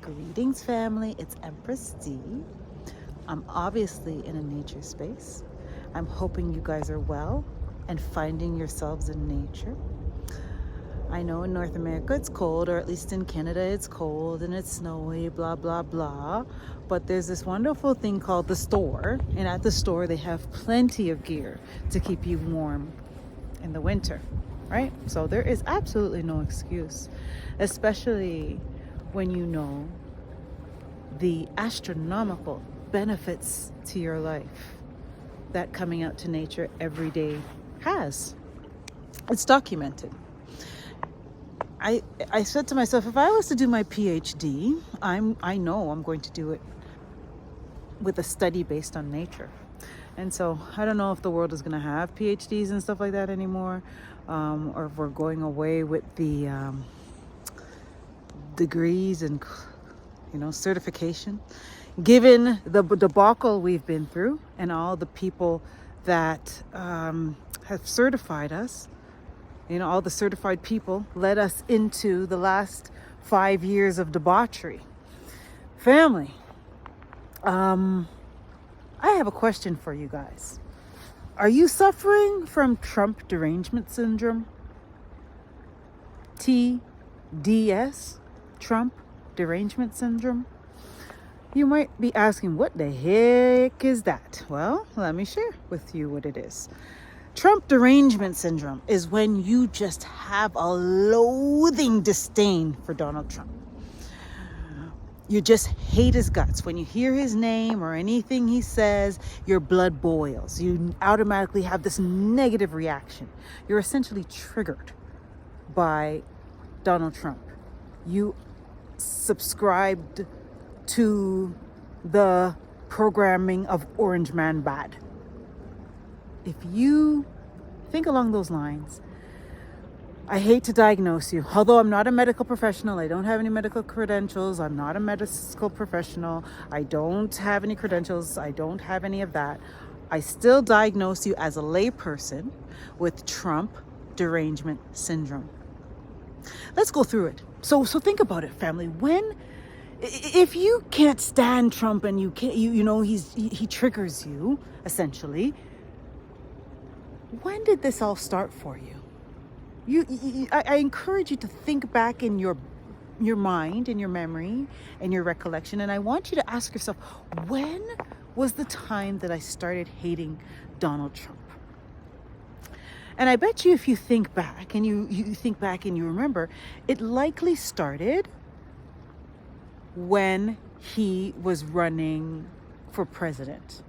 Greetings, family. It's Empress D. I'm obviously in a nature space. I'm hoping you guys are well and finding yourselves in nature. I know in North America it's cold, or at least in Canada it's cold and it's snowy, blah, blah, blah. But there's this wonderful thing called the store. And at the store, they have plenty of gear to keep you warm in the winter, right? So there is absolutely no excuse, especially when you know the astronomical benefits to your life that coming out to nature every day has. It's documented. I said to myself, if I was to do my PhD, I know I'm going to do it with a study based on nature. And so I don't know if the world is going to have PhDs and stuff like that anymore, or if we're going away with the degrees and certification, given the debacle we've been through and all the people that have certified us. All the certified people led us into the last 5 years of debauchery. Family, I have a question for you guys. Are you suffering from Trump derangement syndrome? TDS, Trump derangement syndrome? You might be asking, what the heck is that? Well, let me share with you what it is. Trump derangement syndrome is when you just have a loathing disdain for Donald Trump. You just hate his guts. When you hear his name or anything he says, your blood boils. You automatically have this negative reaction. You're essentially triggered by Donald Trump. You subscribed to the programming of Orange Man Bad. If you think along those lines, I hate to diagnose you. Although I'm not a medical professional, I don't have any medical credentials. I'm not a medical professional. I don't have any credentials. I don't have any of that. I still diagnose you as a layperson with Trump derangement syndrome. Let's go through it. So think about it, family. If you can't stand Trump and you can't, he triggers you essentially. When did this all start for you? I encourage you to think back in your mind, in your memory, and your recollection, and I want you to ask yourself, when was the time that I started hating Donald Trump? And I bet you if you think back and you think back and you remember, it likely started when he was running for president.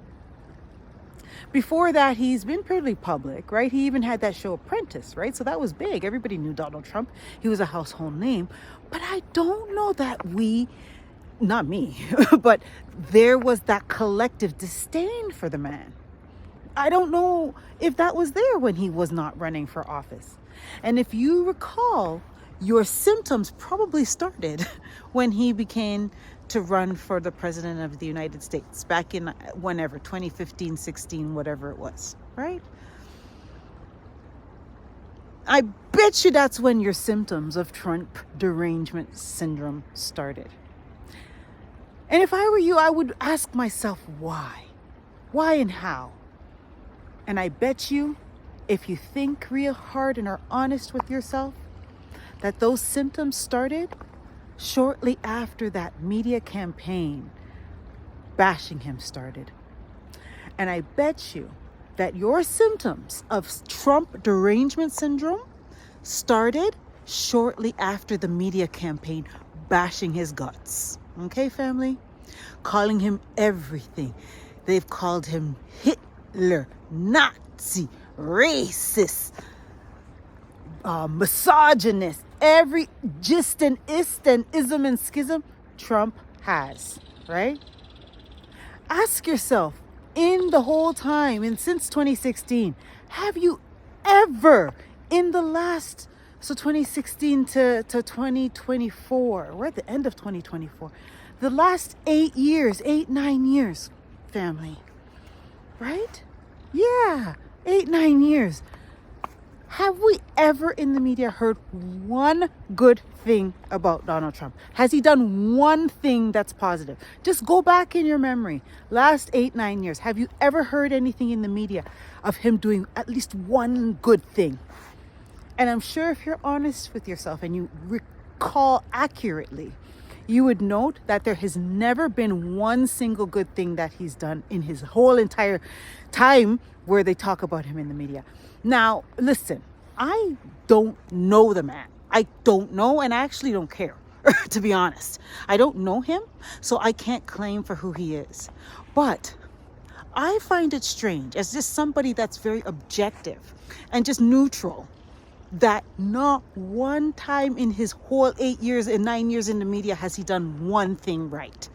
Before that, he's been pretty public, right? He even had that show Apprentice, right? So that was big. Everybody knew Donald Trump. He was a household name. But I don't know that not me, but there was that collective disdain for the man. I don't know if that was there when he was not running for office. And if you recall, your symptoms probably started when he began to run for the president of the United States back in whenever, 2015, 16, whatever it was, right? I bet you that's when your symptoms of Trump derangement syndrome started. And if I were you, I would ask myself, why? Why and how? And I bet you, if you think real hard and are honest with yourself, that those symptoms started shortly after that media campaign bashing him started. And I bet you that your symptoms of Trump derangement syndrome started shortly after the media campaign bashing his guts. Okay, family? Calling him everything. They've called him Hitler, Nazi, racist, misogynist, every gist and ist and ism and schism Trump has, right? Ask yourself, in the whole time, and since 2016, have you ever, in the last, 2016 to 2024, we're at the end of 2024, the last 9 years, family, right? Yeah, 8, 9 years. Have we ever in the media heard one good thing about Donald Trump? Has he done one thing that's positive? Just go back in your memory. Last 8-9 years, have you ever heard anything in the media of him doing at least one good thing? And I'm sure if you're honest with yourself and you recall accurately, you would note that there has never been one single good thing that he's done in his whole entire time where they talk about him in the media. Now, listen, I don't know the man. I don't know, and I actually don't care, to be honest. I don't know him, so I can't claim for who he is. But I find it strange, as just somebody that's very objective and just neutral, that not one time in his whole 8 years and 9 years in the media has he done one thing right.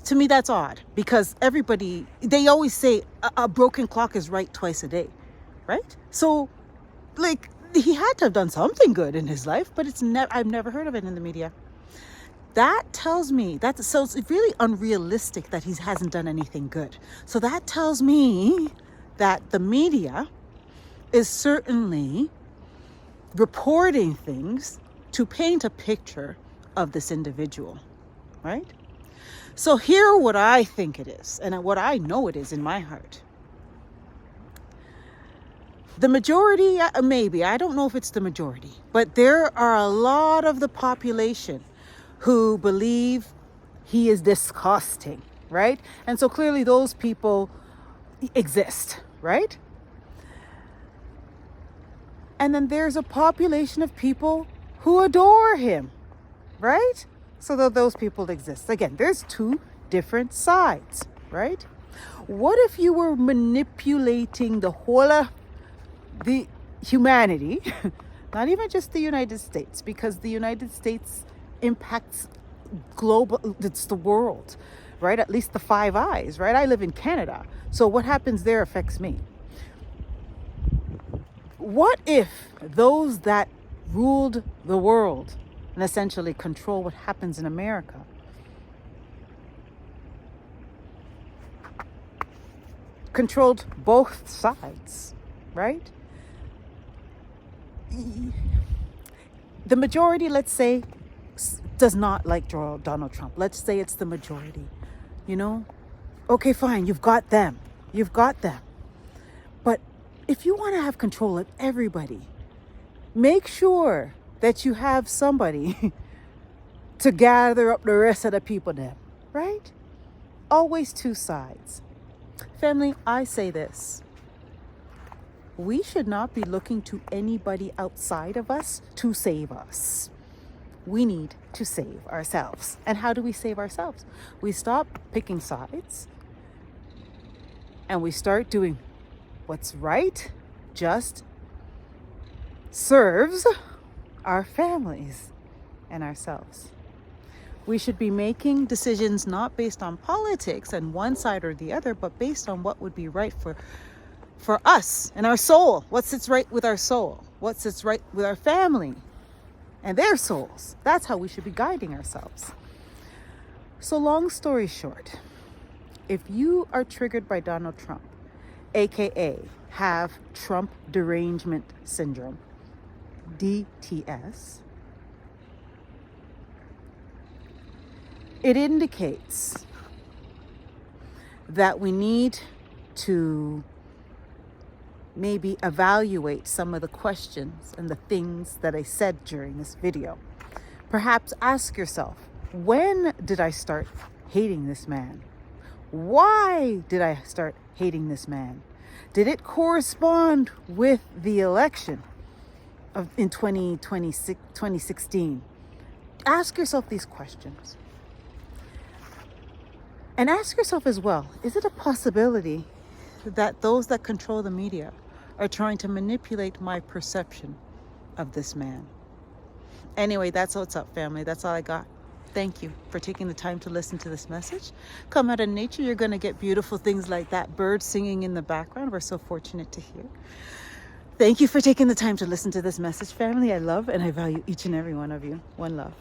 To me, that's odd, because everybody, they always say a broken clock is right twice a day, right? So, like, he had to have done something good in his life, but I've never heard of it in the media. That tells me so it's really unrealistic that he hasn't done anything good. So that tells me that the media is certainly reporting things to paint a picture of this individual, right? So here what I think it is, and what I know it is in my heart. The majority, maybe, I don't know if it's the majority, but there are a lot of the population who believe he is disgusting, right? And so clearly those people exist, right? And then there's a population of people who adore him, right? So those people exist. Again, there's two different sides, right? What if you were manipulating the whole of the humanity, not even just the United States, because the United States impacts global, it's the world, right? At least the Five Eyes, right? I live in Canada. So what happens there affects me. What if those that ruled the world and essentially control what happens in America controlled both sides, right? The majority, let's say, does not like Donald Trump. Let's say it's the majority, you know? Okay, fine, you've got them. But if you want to have control of everybody, make sure that you have somebody to gather up the rest of the people then, right? Always two sides. Family, I say this. We should not be looking to anybody outside of us to save us. We need to save ourselves. And how do we save ourselves? We stop picking sides and we start doing what's right, just serves our families and ourselves. We should be making decisions not based on politics and one side or the other, but based on what would be right for us and our soul. What sits right with our soul? What sits right with our family and their souls? That's how we should be guiding ourselves. So long story short, if you are triggered by Donald Trump, aka have Trump Derangement Syndrome, DTS, it indicates that we need to maybe evaluate some of the questions and the things that I said during this video. Perhaps ask yourself, when did I start hating this man? Why did I start hating this man? Did it correspond with the election in 2016? Ask yourself these questions. And ask yourself as well, is it a possibility that those that control the media are trying to manipulate my perception of this man? Anyway, that's what's up, family. That's all I got. Thank you for taking the time to listen to this message. Come out in nature, you're going to get beautiful things like that bird singing in the background. We're so fortunate to hear. Thank you for taking the time to listen to this message, family. I love and I value each and every one of you. One love.